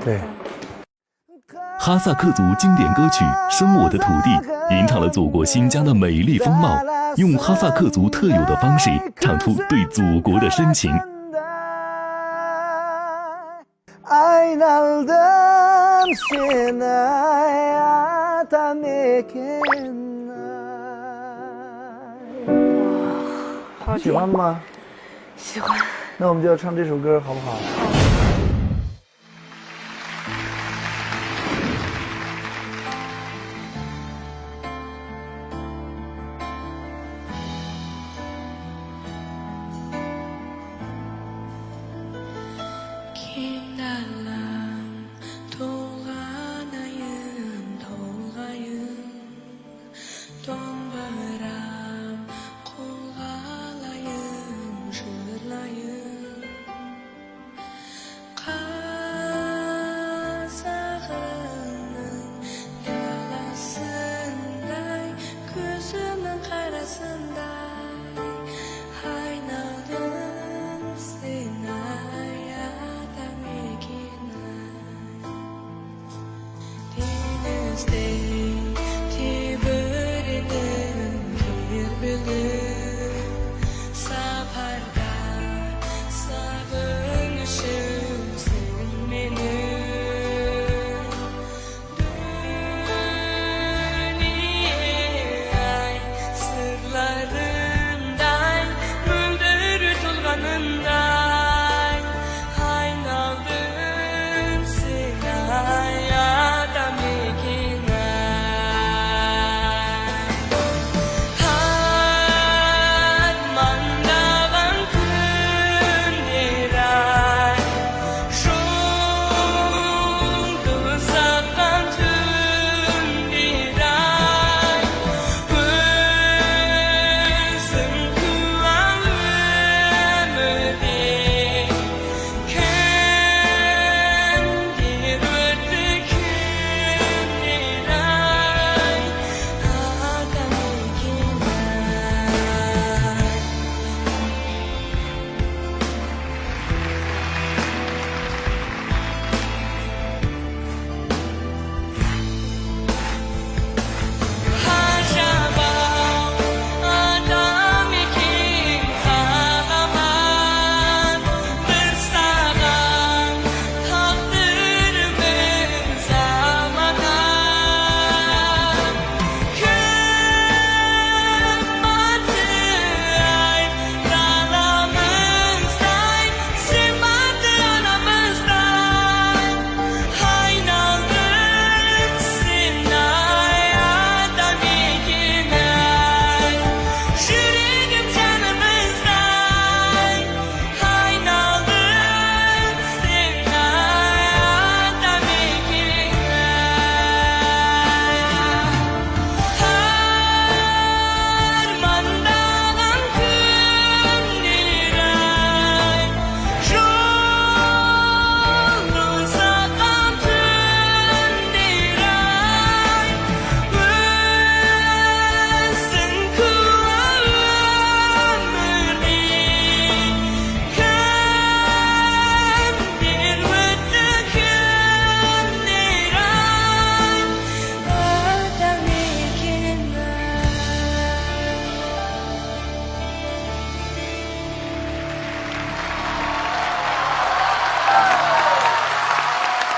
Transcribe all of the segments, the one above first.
对。哈萨克族经典歌曲《生我的土地》吟唱了祖国新疆的美丽风貌，用哈萨克族特有的方式唱出对祖国的深情。哇，喜欢吗？喜欢。那我们就要唱这首歌，好不好？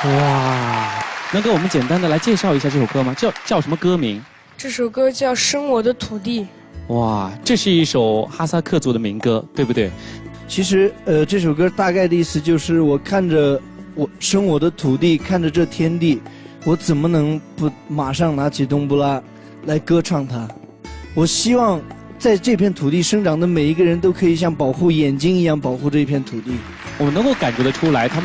哇，能给我们简单的来介绍一下这首歌吗？叫什么歌名？这首歌叫《生我的土地》。哇，这是一首哈萨克族的民歌，对不对？其实，这首歌大概的意思就是我看着我生我的土地，看着这天地，我怎么能不马上拿起冬不拉来歌唱它？我希望在这片土地生长的每一个人都可以像保护眼睛一样保护这一片土地。我们能够感觉得出来，他们